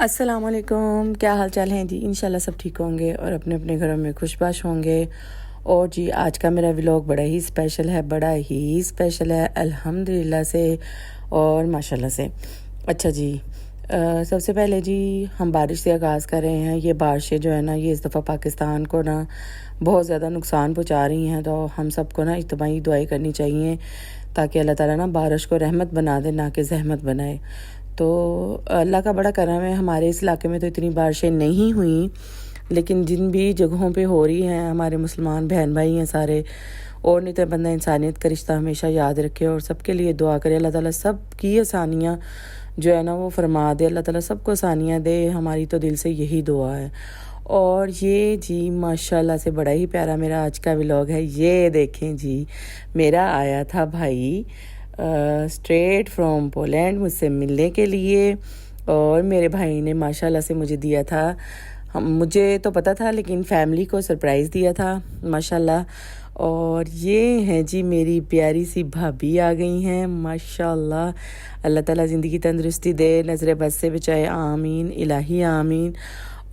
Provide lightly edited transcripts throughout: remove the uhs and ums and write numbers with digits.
अस्सलाम वालेकुम, क्या हाल चाल हैं जी। इंशाल्लाह सब ठीक होंगे और अपने अपने घरों में खुशबाश होंगे। और जी आज का मेरा व्लॉग बड़ा ही स्पेशल है अल्हम्दुलिल्लाह से और माशाल्लाह से। अच्छा जी, सबसे पहले जी हम बारिश से आगाज़ कर रहे हैं। ये बारिशें जो है ना, ये इस दफ़ा पाकिस्तान को ना बहुत ज़्यादा नुकसान पहुँचा रही हैं, तो हम सबको ना इज्तिमाई दुआएं करनी चाहिए ताकि अल्लाह ताला ना बारिश को रहमत बना दे, ना कि जहमत बनाए। तो अल्लाह का बड़ा करम है, हमारे इस इलाके में तो इतनी बारिशें नहीं हुई, लेकिन जिन भी जगहों पे हो रही हैं, हमारे मुसलमान बहन भाई हैं सारे। और नहीं तो बंदा इंसानियत का रिश्ता हमेशा याद रखे और सबके लिए दुआ करे। अल्लाह ताला सब की आसानियाँ जो है ना वो फरमा दे, अल्लाह ताला सबको आसानियाँ दे। हमारी तो दिल से यही दुआ है। और ये जी माशाल्लाह से बड़ा ही प्यारा मेरा आज का व्लॉग है। ये देखें जी, मेरा आया था भाई स्ट्रेट फ्रॉम पोलैंड मुझसे मिलने के लिए, और मेरे भाई ने माशाल्लाह से मुझे दिया था। मुझे तो पता था, लेकिन फैमिली को सरप्राइज़ दिया था माशाल्लाह। और ये हैं जी मेरी प्यारी सी भाभी आ गई हैं माशाल्लाह। अल्लाह ताला ज़िंदगी तंदुरुस्ती दे, नज़र बद से बचाए, आमीन इलाही आमीन।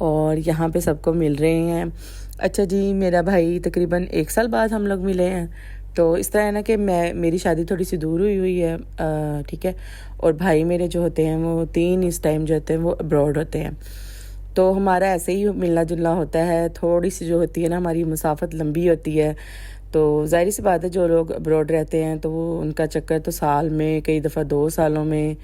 और यहाँ पे सबको मिल रहे हैं। अच्छा जी, मेरा भाई तकरीबन 1 साल बाद हम लोग मिले हैं। तो इस तरह है ना कि मेरी शादी थोड़ी सी दूर हुई है, ठीक है। और भाई मेरे जो होते हैं वो 3 इस टाइम जो होते हैं वो अब्रॉड होते हैं। तो हमारा ऐसे ही मिलना जुलना होता है। थोड़ी सी जो होती है ना हमारी मुसाफत लंबी होती है। तो ज़ाहिर सी बात है, जो लोग अब्रॉड रहते हैं तो वो उनका चक्कर तो साल में, कई दफ़ा 2 सालों में।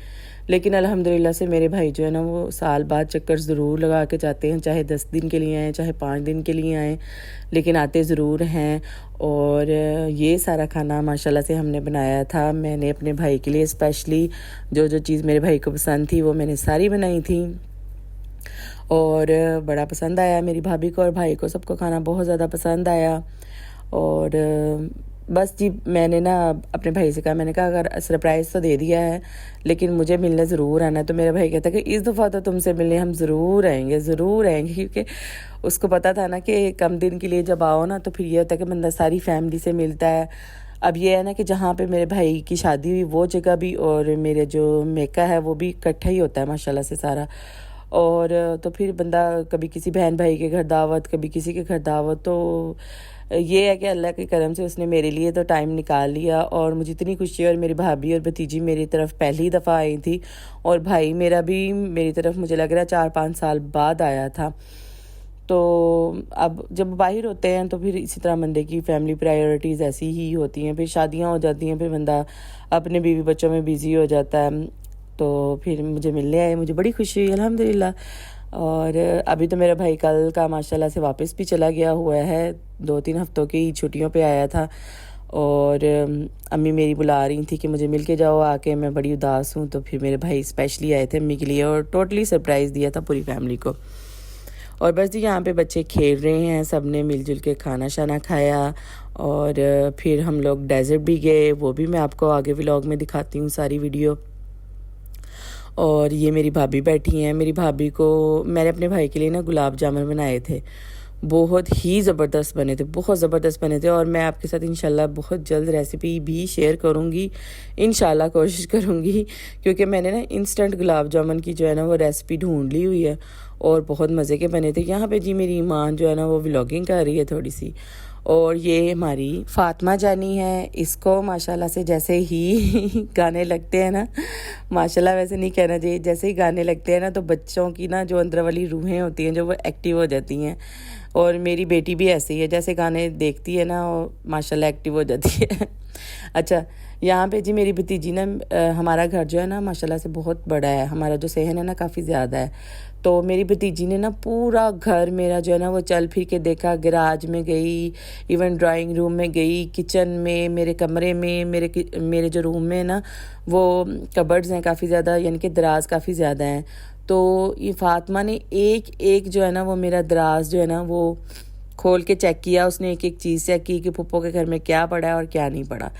लेकिन अल्हम्दुलिल्लाह से मेरे भाई जो है ना वो साल बाद चक्कर ज़रूर लगा के जाते हैं, चाहे 10 दिन के लिए आएँ, चाहे 5 दिन के लिए आएँ, लेकिन आते ज़रूर हैं। और ये सारा खाना माशाल्लाह से हमने बनाया था। मैंने अपने भाई के लिए स्पेशली जो जो चीज़ मेरे भाई को पसंद थी वो मैंने सारी बनाई थी, और बड़ा पसंद आया मेरी भाभी को और भाई को, सबको खाना बहुत ज़्यादा पसंद आया। और बस जी मैंने ना अपने भाई से कहा, मैंने कहा अगर सरप्राइज़ तो दे दिया है लेकिन मुझे मिलने ज़रूर आना है। तो मेरा भाई कहता है कि इस दफ़ा तो तुमसे मिलने हम ज़रूर आएंगे, क्योंकि उसको पता था ना कि कम दिन के लिए जब आओ ना तो फिर ये होता है कि बंदा सारी फैमिली से मिलता है। अब ये है ना कि जहाँ पे मेरे भाई की शादी हुई वो जगह भी और मेरे जो मेका है वो भी इकट्ठा ही होता है माशाल्लाह से सारा। और तो फिर बंदा कभी किसी बहन भाई के घर दावत, कभी किसी के घर दावत। तो ये है कि अल्लाह के करम से उसने मेरे लिए तो टाइम निकाल लिया और मुझे इतनी खुशी है। और मेरी भाभी और भतीजी मेरी तरफ पहली दफ़ा आई थी, और भाई मेरा भी मेरी तरफ मुझे लग रहा है 4-5 साल बाद आया था। तो अब जब बाहर होते हैं तो फिर इसी तरह बंदे की फैमिली प्रायोरिटीज़ ऐसी ही होती हैं। फिर शादियां हो जाती हैं, फिर बंदा अपने बीवी बच्चों में बिज़ी हो जाता है। तो फिर मुझे मिलने आए, मुझे बड़ी खुशी हुई अल्हम्दुलिल्लाह। और अभी तो मेरा भाई कल का माशाल्लाह से वापस भी चला गया हुआ है, 2-3 हफ्तों की छुट्टियों पे आया था। और अम्मी मेरी बुला रही थी कि मुझे मिल के जाओ आके, मैं बड़ी उदास हूँ। तो फिर मेरे भाई स्पेशली आए थे अम्मी के लिए और टोटली सरप्राइज़ दिया था पूरी फैमिली को। और बस जी यहाँ पे बच्चे खेल रहे हैं, सब ने मिलजुल के खाना शाना खाया। और फिर हम लोग डेजर्ट भी गए, वो भी मैं आपको आगे व्लॉग में दिखाती हूँ सारी वीडियो। और ये मेरी भाभी बैठी हैं। मेरी भाभी को मैंने अपने भाई के लिए ना गुलाब जामुन बनाए थे, बहुत ही ज़बरदस्त बने थे, बहुत ज़बरदस्त बने थे। और मैं आपके साथ इंशाल्लाह बहुत जल्द रेसिपी भी शेयर करूँगी, इंशाल्लाह कोशिश करूँगी, क्योंकि मैंने ना इंस्टेंट गुलाब जामुन की जो है ना वो रेसिपी ढूंढ ली हुई है और बहुत मज़े के बने थे। यहाँ पे जी मेरी माँ जो है ना वो व्लॉगिंग कर रही है थोड़ी सी। और ये हमारी फातिमा जानी है, इसको माशाल्लाह से जैसे ही गाने लगते हैं ना, माशाल्लाह वैसे नहीं कहना चाहिए, जैसे ही गाने लगते हैं ना तो बच्चों की ना जो अंदर वाली रूहें होती हैं जो वो एक्टिव हो जाती हैं। और मेरी बेटी भी ऐसी है, जैसे गाने देखती है ना वो माशाल्लाह एक्टिव हो जाती है। अच्छा, यहाँ पे जी मेरी भतीजी ना हमारा घर जो है ना माशाल्लाह से बहुत बड़ा है, हमारा जो सहन है ना काफ़ी ज़्यादा है। तो मेरी भतीजी ने ना पूरा घर मेरा जो है ना वो चल फिर के देखा, गैराज में गई, इवन ड्राइंग रूम में गई, किचन में, मेरे कमरे में, मेरे जो रूम में ना वो कबर्ड्स हैं काफ़ी ज़्यादा, यानी कि दराज काफ़ी ज़्यादा हैं। तो ये फातिमा ने एक एक जो है ना वो मेरा दराज जो है ना वो खोल के चेक किया। उसने एक एक चीज़ चेक की कि पुप्पो के घर में क्या पड़ा है और क्या नहीं पड़ा।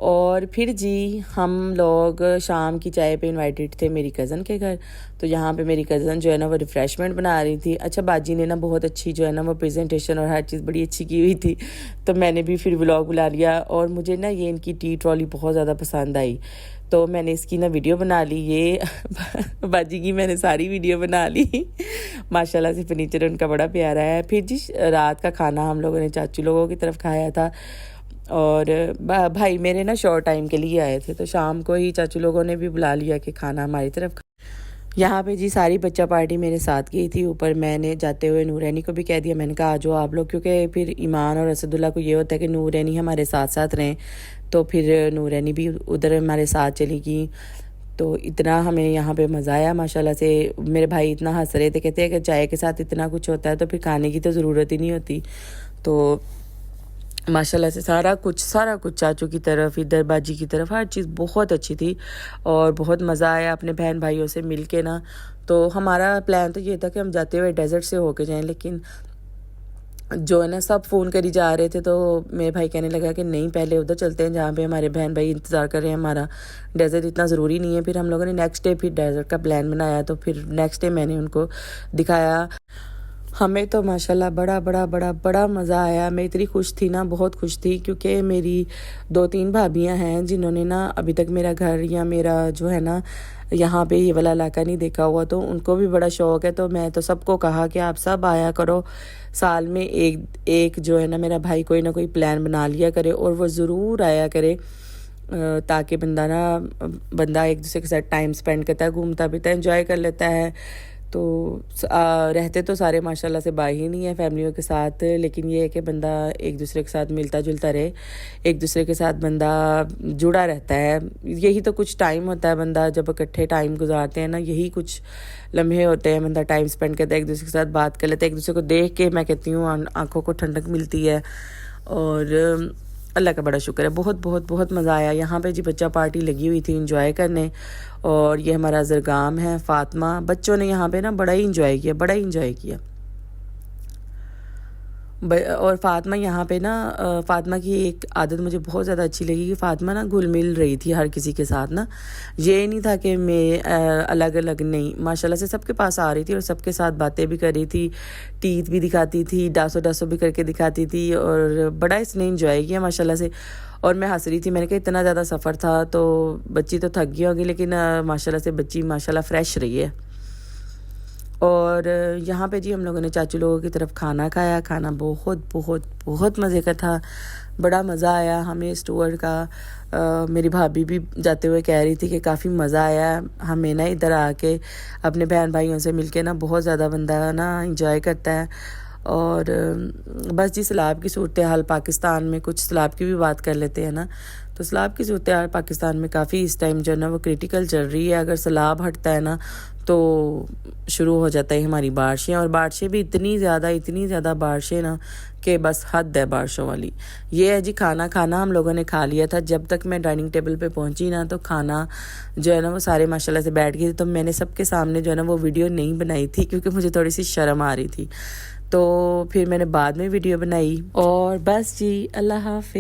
और फिर जी हम लोग शाम की चाय पे इनवाइटेड थे मेरी कज़न के घर। तो यहाँ पे मेरी कज़न जो है ना वो रिफ़्रेशमेंट बना रही थी। अच्छा बाजी ने ना बहुत अच्छी जो है ना वो प्रेजेंटेशन और हर चीज़ बड़ी अच्छी की हुई थी, तो मैंने भी फिर व्लॉग बुला लिया। और मुझे ना ये इनकी टी ट्रॉली बहुत ज़्यादा पसंद आई, तो मैंने इसकी ना वीडियो बना ली। ये बाजी की मैंने सारी वीडियो बना ली। माशाल्लाह से फर्नीचर उनका बड़ा प्यारा है। फिर जी रात का खाना हम लोगों ने चाचू लोगों की तरफ खाया था, और भाई मेरे ना शॉर्ट टाइम के लिए आए थे, तो शाम को ही चाचू लोगों ने भी बुला लिया कि खाना हमारी तरफ। यहाँ पे जी सारी बच्चा पार्टी मेरे साथ गई थी ऊपर। मैंने जाते हुए नूरैनी को भी कह दिया, मैंने कहा आ जाओ आप लोग, क्योंकि फिर ईमान और असदुल्ला को ये होता है कि नूरैनी हमारे साथ साथ रहें, तो फिर नूरैनी भी उधर हमारे साथ चली गई। तो इतना हमें यहाँ पे मज़ा आया माशाल्लाह से। मेरे भाई इतना हंस रहे थे, कहते हैं कि चाय के साथ इतना कुछ होता है तो फिर खाने की तो ज़रूरत ही नहीं होती। तो माशाल्लाह से सारा कुछ चाचू की तरफ, इधर बाजी की तरफ, हर चीज़ बहुत अच्छी थी और बहुत मज़ा आया अपने बहन भाइयों से मिल के ना। तो हमारा प्लान तो ये था कि हम जाते हुए डेजर्ट से होके जाएं, लेकिन जो है ना सब फ़ोन करी जा रहे थे, तो मेरे भाई कहने लगा कि नहीं पहले उधर चलते हैं जहाँ पे हमारे बहन भाई इंतज़ार कर रहे हैं हमारा। डेजर्ट इतना ज़रूरी नहीं है। फिर हम लोगों ने नेक्स्ट डे फिर डेजर्ट का प्लान बनाया, तो फिर नेक्स्ट डे मैंने उनको दिखाया। हमें तो माशाल्लाह बड़ा बड़ा बड़ा बड़ा मज़ा आया। मैं इतनी खुश थी ना, बहुत खुश थी, क्योंकि मेरी 2-3 भाभियां हैं जिन्होंने ना अभी तक मेरा घर या मेरा जो है ना यहाँ पे ये वाला इलाका नहीं देखा हुआ, तो उनको भी बड़ा शौक़ है। तो मैं तो सबको कहा कि आप सब आया करो, साल में एक जो है ना मेरा भाई कोई ना कोई प्लान बना लिया करे और वो ज़रूर आया करे, ताकि बंदा एक दूसरे के साथ टाइम स्पेंड करता है, घूमता फिरता है, एंजॉय कर लेता है। तो रहते तो सारे माशाल्लाह से भाई ही नहीं है फैमिलियों के साथ, लेकिन ये है कि बंदा एक दूसरे के साथ मिलता जुलता रहे, एक दूसरे के साथ बंदा जुड़ा रहता है। यही तो कुछ टाइम होता है, बंदा जब इकट्ठे टाइम गुजारते हैं ना, यही कुछ लम्हे होते हैं, बंदा टाइम स्पेंड करता है, एक दूसरे के साथ बात कर लेता है, एक दूसरे को देख के मैं कहती हूँ आँखों को ठंडक मिलती है। और अल्लाह का बड़ा शुक्र है, बहुत बहुत बहुत मज़ा आया। यहाँ पे जी बच्चा पार्टी लगी हुई थी इंजॉय करने, और ये हमारा ज़रगाम है फ़ातिमा। बच्चों ने यहाँ पे ना बड़ा ही इंजॉय किया, बड़ा ही इंजॉय किया। और फ़ातिमा यहाँ पे ना फ़ातिमा की एक आदत मुझे बहुत ज़्यादा अच्छी लगी कि फ़ातिमा ना घुल मिल रही थी हर किसी के साथ ना। ये नहीं था कि मैं अलग अलग, नहीं, माशाल्लाह से सबके पास आ रही थी और सबके साथ बातें भी कर रही थी, टीथ भी दिखाती थी, डांसो डांसो भी करके दिखाती थी, और बड़ा इसने इंजॉय किया माशाल्लाह से। और मैं हंस रही थी, मैंने कहा इतना ज़्यादा सफ़र था तो बच्ची तो थक गई होगी, लेकिन माशाल्लाह से बच्ची माशाल्लाह फ़्रेश रही है। और यहाँ पे जी हम लोगों ने चाचू लोगों की तरफ खाना खाया। खाना बहुत बहुत बहुत मज़े का था, बड़ा मज़ा आया हमें स्टूअर्ट का। मेरी भाभी भी जाते हुए कह रही थी कि काफ़ी मज़ा आया हमें ना इधर आके, अपने बहन भाइयों से मिलके ना बहुत ज़्यादा बंदा ना इंजॉय करता है। और बस जी सैलाब की सूरत हाल पाकिस्तान में, कुछ सैलाब की भी बात कर लेते हैं ना। तो सैलाब की सूरत हाल पाकिस्तान में काफ़ी इस टाइम जो है ना वो क्रिटिकल चल रही है। अगर सैलाब हटता है ना तो शुरू हो जाता है हमारी बारिशें, और बारिशें भी इतनी ज़्यादा बारिशें ना कि बस हद है बारिशों वाली। ये है जी खाना हम लोगों ने खा लिया था। जब तक मैं डाइनिंग टेबल पे पहुंची ना तो खाना जो है ना वो सारे माशाल्लाह से बैठ गए थे, तो मैंने सबके सामने जो है ना वो वीडियो नहीं बनाई थी, क्योंकि मुझे थोड़ी सी शर्म आ रही थी। तो फिर मैंने बाद में वीडियो बनाई। और बस जी अल्लाह हाफ़िज़।